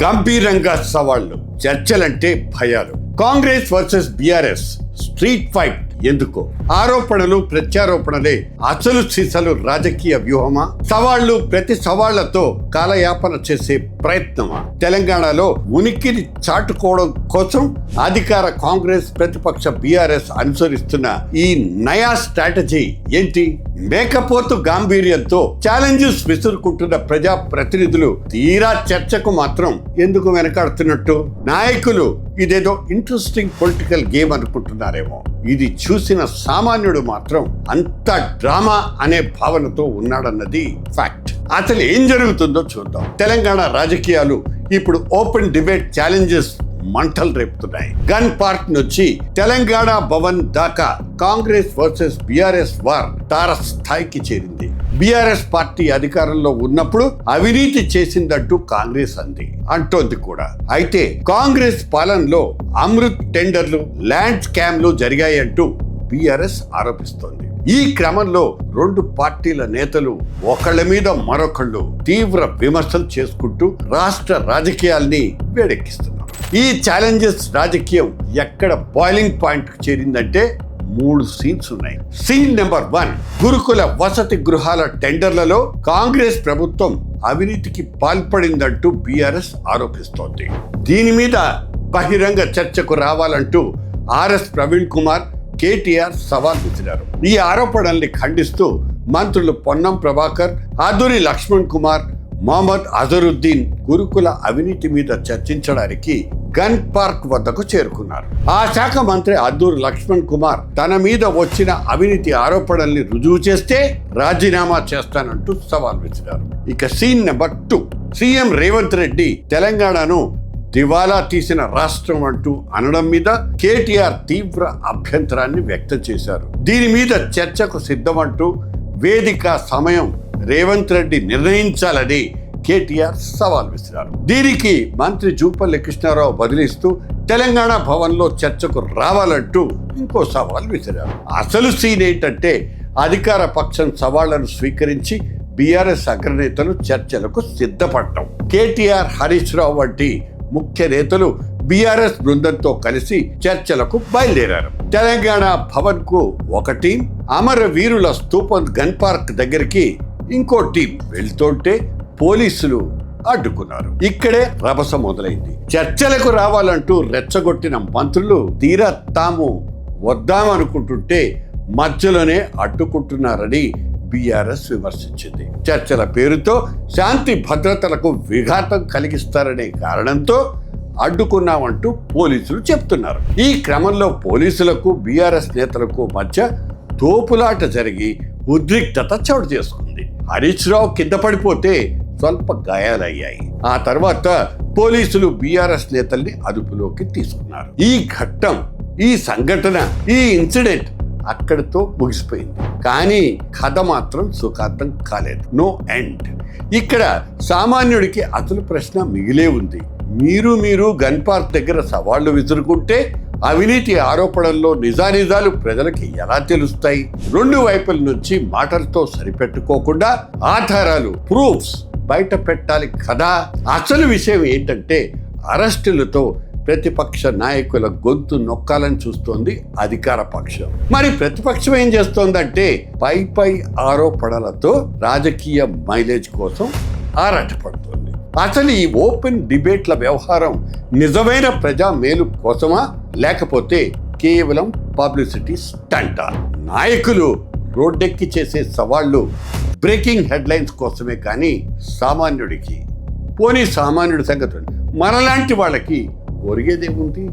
గంభీరంగా సవాళ్లు, చర్చలంటే భయాలు. Congress versus BRS street fight ఎందుకో? ఆరోపణలు ప్రత్యారోపణలే అసలు సీసలు రాజకీయ వ్యూహమా? సవాళ్లు ప్రతి సవాళ్లతో కాలయాపన చేసే ప్రయత్నమా? తెలంగాణలో ఉనికిని చాటుకోవడం కోసం అధికార కాంగ్రెస్, ప్రతిపక్ష బీఆర్ఎస్ అనుసరిస్తున్న ఈ నయా స్ట్రాటజీ ఏంటి? మేకపోతు గాంభీర్యంతో ఛాలెంజెస్ విసురుకుంటున్న ప్రజా ప్రతినిధులు తీరా చర్చకు మాత్రం ఎందుకు వెనకాడుతున్నట్టు? నాయకులు ఇదేదో ఇంట్రెస్టింగ్ పొలిటికల్ గేమ్ అనుకుంటున్నారేమో. ఇది చూసిన సామాన్యుడు మాత్రం అంత డ్రామా అనే భావనతో ఉన్నాడన్నది ఫ్యాక్ట్. అసలు ఏం జరుగుతుందో చూద్దాం. తెలంగాణ రాజకీయాలు ఇప్పుడు ఓపెన్ డిబేట్ ఛాలెంజెస్ మంటలు రేపుతున్నాయి. గన్ పార్క్ నుంచి తెలంగాణ భవన్ దాకా కాంగ్రెస్ వర్సెస్ బీఆర్ఎస్ వార్ తారస్థాయికి చేరింది. బీఆర్ఎస్ పార్టీ అధికారంలో ఉన్నప్పుడు అవినీతి చేసిందంటూ కాంగ్రెస్ అంటోంది కూడా. అయితే కాంగ్రెస్ పాలనలో అమృత్ టెండర్లు, ల్యాండ్ స్కామ్లు జరిగాయంటూ బీఆర్ఎస్ ఆరోపిస్తోంది. ఈ క్రమంలో రెండు పార్టీల నేతలు ఒకళ్ళ మీద మరొకళ్ళు తీవ్ర విమర్శలు చేసుకుంటూ రాష్ట్ర రాజకీయాల్ని వేడెక్కిస్తున్నారు. ఈ ఛాలెంజెస్ రాజకీయం ఎక్కడ బాయిలింగ్ పాయింట్ కు చేరిందంటే 3 సీన్స్ ఉన్నాయి. సీన్ నెంబర్ 1, గురుకుల వసతి గృహాల టెండర్లలో కాంగ్రెస్ ప్రభుత్వం అవినీతికి పాల్పడిందంటూ బీఆర్ఎస్ ఆరోపిస్తోంది. దీని మీద బహిరంగ చర్చకు రావాలంటూ ఆర్ఎస్ ప్రవీణ్ కుమార్, కేటీఆర్ సవాల్ విసిరారు. ఈ ఆరోపణల్ని ఖండిస్తూ మంత్రులు పొన్నం ప్రభాకర్, అద్దూరి లక్ష్మణ్ కుమార్, మొహమ్మద్ అజరుద్దీన్ గురుకుల అవినీతి మీద చర్చించడానికి గన్ పార్క్ వద్దకు చేరుకున్నారు. ఆ శాఖ మంత్రి అద్దూరి లక్ష్మణ్ కుమార్ తన మీద వచ్చిన అవినీతి ఆరోపణల్ని రుజువు చేస్తే రాజీనామా చేస్తానంటూ సవాల్ విసిరారు. ఇక scene number 2, CM Revanth Reddy తెలంగాణను దివాలా తీసిన రాష్ట్రం అంటూ అనడం మీద కేటీఆర్ తీవ్ర అభ్యంతరాన్ని వ్యక్తం చేశారు. దీని మీద చర్చకు సిద్ధమంటూ వేదిక సమయం రేవంత్ రెడ్డి నిర్ణయించాలని కేటీఆర్ సవాల్ విసిరారు. దీనికి మంత్రి జూపల్లి కృష్ణారావు బదిలిస్తూ తెలంగాణ భవన్లో చర్చకు రావాలంటూ ఇంకో సవాల్ విసిరారు. అసలు సీన్ ఏంటంటే అధికార పక్షం సవాళ్లను స్వీకరించి బీఆర్ఎస్ అగ్రనేతలు చర్చలకు సిద్ధపడటం. కేటీఆర్, హరీష్ రావు వంటి ముఖ్య నేతలు బీఆర్ఎస్ బృందంతో కలిసి చర్చలకు బయలుదేరారు. తెలంగాణ భవన్ కు ఒక టీం, అమరవీరుల స్తూపం గన్ పార్క్ దగ్గరికి ఇంకో టీం వెళ్తుంటే పోలీసులు అడ్డుకున్నారు. ఇక్కడే రభస మొదలైంది. చర్చలకు రావాలంటూ రెచ్చగొట్టిన మంత్రులు తీరా తాము వద్దామనుకుంటుంటే మధ్యలోనే అడ్డుకుంటున్నారని బీఆర్ఎస్ విమర్శించింది. చర్చల పేరుతో శాంతి భద్రతలకు విఘాతం కలిగిస్తారనే కారణంతో అడ్డుకున్నామంటూ పోలీసులు చెప్తున్నారు. ఈ క్రమంలో పోలీసులకు బీఆర్ఎస్ నేతలకు మధ్య తోపులాట జరిగి ఉద్రిక్తత చోటు చేసుకుంది. హరీష్ రావు కింద పడిపోతే స్వల్ప గాయాలయ్యాయి. ఆ తర్వాత పోలీసులు బీఆర్ఎస్ నేతల్ని అదుపులోకి తీసుకున్నారు. ఈ ఘట్టం, ఈ సంఘటన, ఈ ఇన్సిడెంట్ అక్కడితో ముగిసిపోయింది. కానీ కథ మాత్రం సుఖాంతం కాలేదు. No end. ఇక్కడ సామాన్యుడికి అసలు ప్రశ్న మిగిలే ఉంది. మీరు గన్ పార్క్ దగ్గర సవాళ్లు విసురుకుంటే అవినీతి ఆరోపణల్లో నిజానిజాలు ప్రజలకి ఎలా తెలుస్తాయి? రెండు వైపుల నుంచి మాటలతో సరిపెట్టుకోకుండా ఆధారాలు, ప్రూఫ్స్ బయట పెట్టాలి కదా. అసలు విషయం ఏంటంటే అరెస్టులతో ప్రతిపక్ష నాయకుల గొంతు నొక్కాలని చూస్తోంది అధికార పక్షం. మరి ప్రతిపక్షం ఏం చేస్తోందంటే పై ఆరోపణలతో రాజకీయ మైలేజ్ కోసం ఆరాటపడుతోంది. అసలు ఈ ఓపెన్ డిబేట్ల వ్యవహారం నిజమైన ప్రజా మేలు కోసమా, లేకపోతే కేవలం పబ్లిసిటీ స్టంటా? నాయకులు రోడ్డెక్కి చేసే సవాళ్లు బ్రేకింగ్ హెడ్లైన్స్ కోసమే కానీ సామాన్యుడికి, పోనీ సామాన్యుడి సంగతి మనలాంటి వాళ్ళకి ఒరిగేదేముంది?